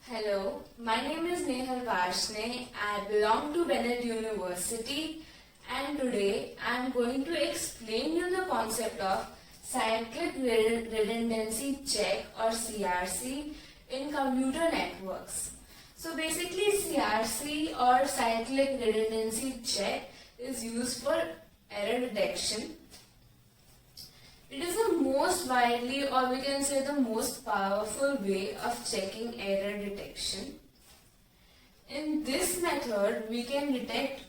Hello, my name is Nehal Varshney. I belong to Bennett University and today I am going to explain you the concept of cyclic redundancy check or CRC in computer networks. So basically CRC or cyclic redundancy check is used for error detection. It is the most widely, or we can say the most powerful way of checking error detection. In this method, we can detect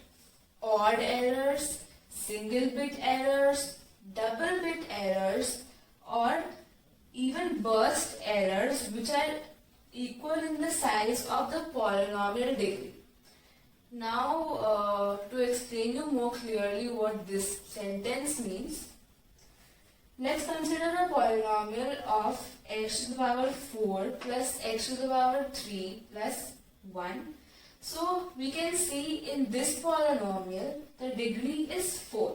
odd errors, single bit errors, double bit errors, or even burst errors which are equal in the size of the polynomial degree. Now, to explain you more clearly what this sentence means, let's consider a polynomial of x to the power 4 plus x to the power 3 plus 1. So we can see in this polynomial the degree is 4.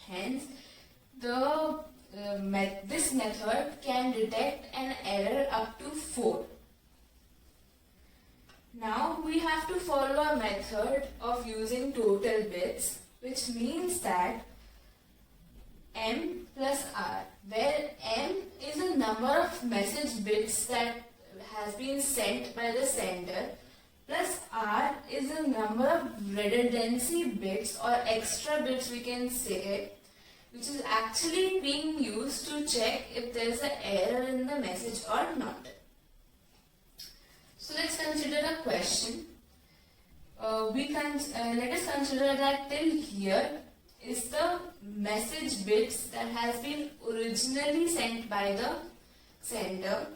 Hence, this method can detect an error up to 4. Now we have to follow a method of using total bits, which means that m plus r, where m is the number of message bits that has been sent by the sender, plus r is the number of redundancy bits or extra bits we can say, which is actually being used to check if there is an error in the message or not. So let's consider a question. Let us consider that till here is the message bits that has been originally sent by the sender,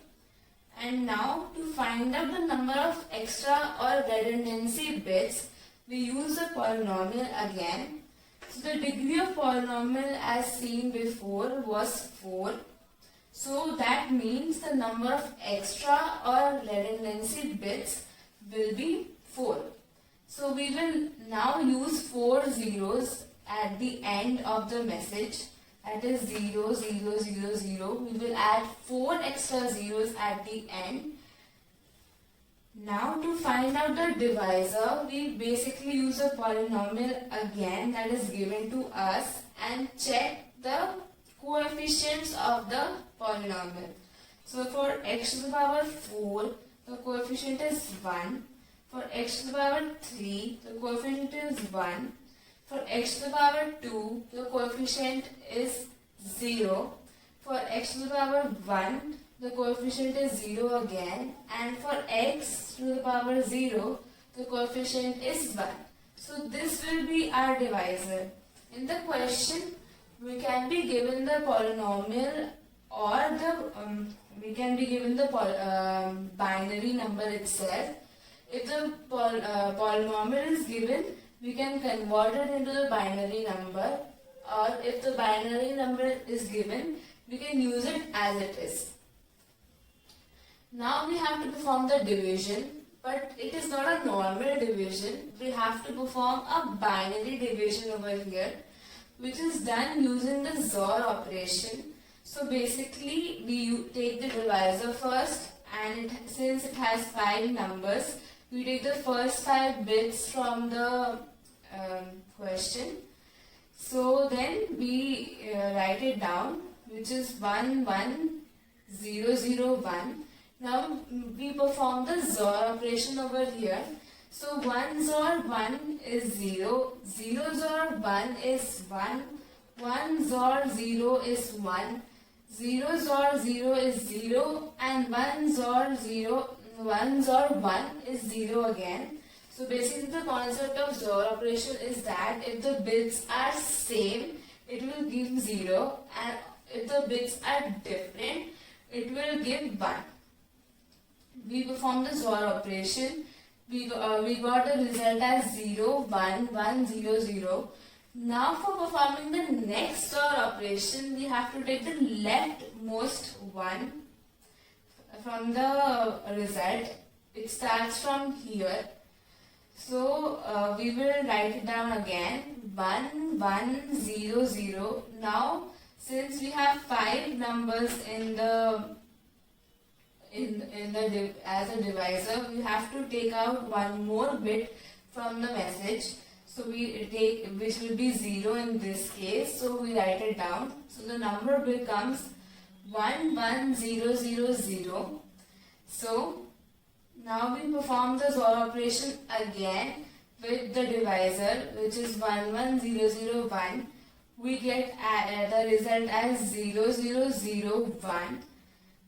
and now to find out the number of extra or redundancy bits we use the polynomial again. So the degree of polynomial as seen before was 4, so that means the number of extra or redundancy bits will be 4. So we will now use 4 zeros at the end of the message, that is 0, 0, 0, 0. We will add 4 extra zeros at the end. Now to find out the divisor, we basically use a polynomial again that is given to us and check the coefficients of the polynomial. So for x to the power 4, the coefficient is 1. For x to the power 3, the coefficient is 1. For x to the power 2, the coefficient is 0. For x to the power 1, the coefficient is 0 again. And for x to the power 0, the coefficient is 1. So this will be our divisor. In the question, we can be given the polynomial or we can be given the binary number itself. If the polynomial is given, we can convert it into the binary number, or if the binary number is given, we can use it as it is. Now we have to perform the division, but it is not a normal division. We have to perform a binary division over here, which is done using the XOR operation. So basically we take the divisor first, and since it has 5 numbers, we take the first 5 bits from the question. So then we write it down, which is 1 1 0 0 1. Now we perform the XOR operation over here. So 1 XOR 1 is 0, 0 XOR 1 is 1, 1 XOR 0 is 1, 0 XOR 0 is 0, and 1 XOR 1 is 0 again. So basically the concept of XOR operation is that if the bits are same, it will give 0, and if the bits are different, it will give 1. We perform the XOR operation. We got the result as 0, 1, 1, 0, 0. Now for performing the next XOR operation, we have to take the leftmost 1 from the result. It starts from here. So we will write it down again, 1 1 0 0. Now since we have 5 numbers in as a divisor, we have to take out one more bit from the message. So we take, which will be 0 in this case. So we write it down. So the number becomes 11000. So now we perform the XOR operation again with the divisor, which is 11001. We get the result as 0001.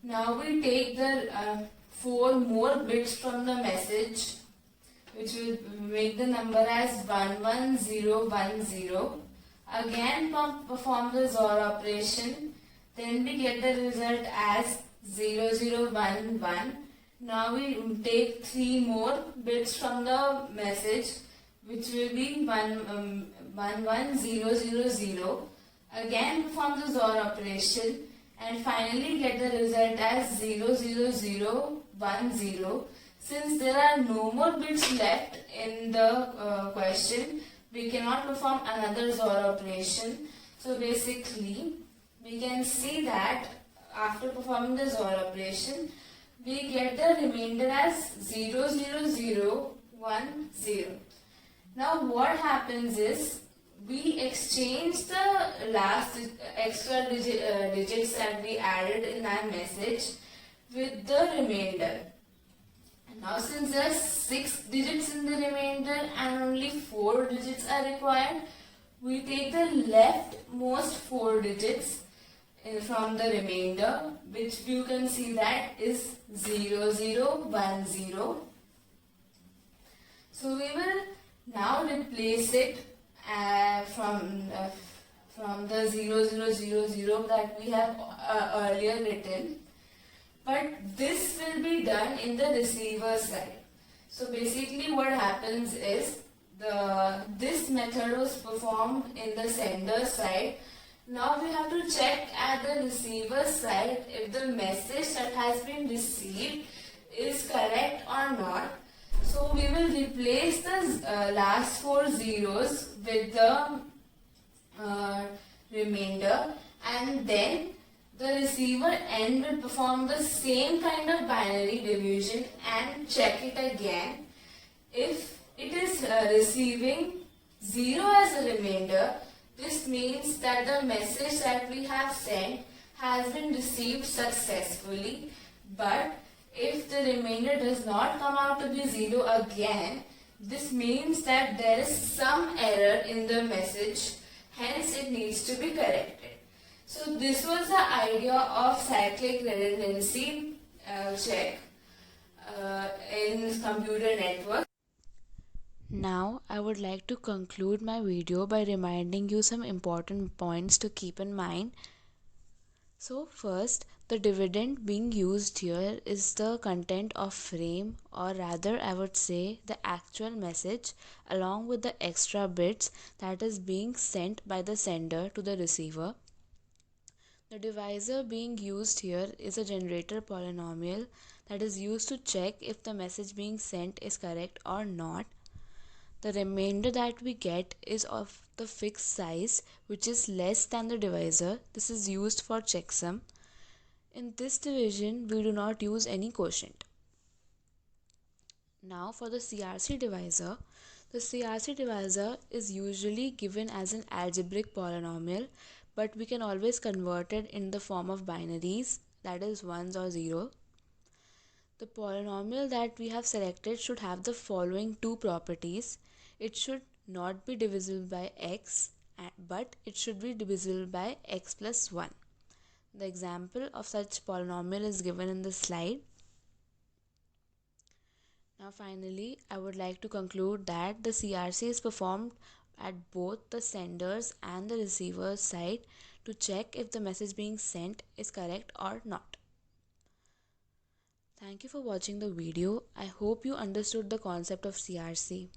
Now we take the 4 more bits from the message, which will make the number as 11010. Again perform the XOR operation. Then we get the result as 0011. Now we take 3 more bits from the message, which will be 11000. Again perform the XOR operation and finally get the result as 00010. Since there are no more bits left in the question, we cannot perform another XOR operation. So basically, we can see that after performing the XOR operation, we get the remainder as 00010. Now what happens is, we exchange the last extra digits that we added in our message with the remainder. Now since there are 6 digits in the remainder and only 4 digits are required, we take the leftmost 4 digits from the remainder, which you can see that is 0010. So we will now replace it from the 0000 that we have earlier written, but this will be done in the receiver side. So basically what happens is, this method was performed in the sender side. Now we have to check at the receiver side if the message that has been received is correct or not. So we will replace the last 4 zeros with the remainder, and then the receiver end will perform the same kind of binary division and check it again. If it is receiving 0 as a remainder, this means that the message that we have sent has been received successfully. But if the remainder does not come out to be 0 again, this means that there is some error in the message, hence it needs to be corrected. So this was the idea of cyclic redundancy check in computer network. Now I would like to conclude my video by reminding you some important points to keep in mind. So first, the dividend being used here is the content of frame, or rather I would say the actual message along with the extra bits that is being sent by the sender to the receiver. The divisor being used here is a generator polynomial that is used to check if the message being sent is correct or not. The remainder that we get is of the fixed size, which is less than the divisor. This is used for checksum. In this division, we do not use any quotient. Now for the CRC divisor. The CRC divisor is usually given as an algebraic polynomial, but we can always convert it in the form of binaries, that is ones or zero. The polynomial that we have selected should have the following 2 properties. It should not be divisible by x, but it should be divisible by x plus 1. The example of such polynomial is given in the slide. Now finally, I would like to conclude that the CRC is performed at both the sender's and the receiver's side to check if the message being sent is correct or not. Thank you for watching the video. I hope you understood the concept of CRC.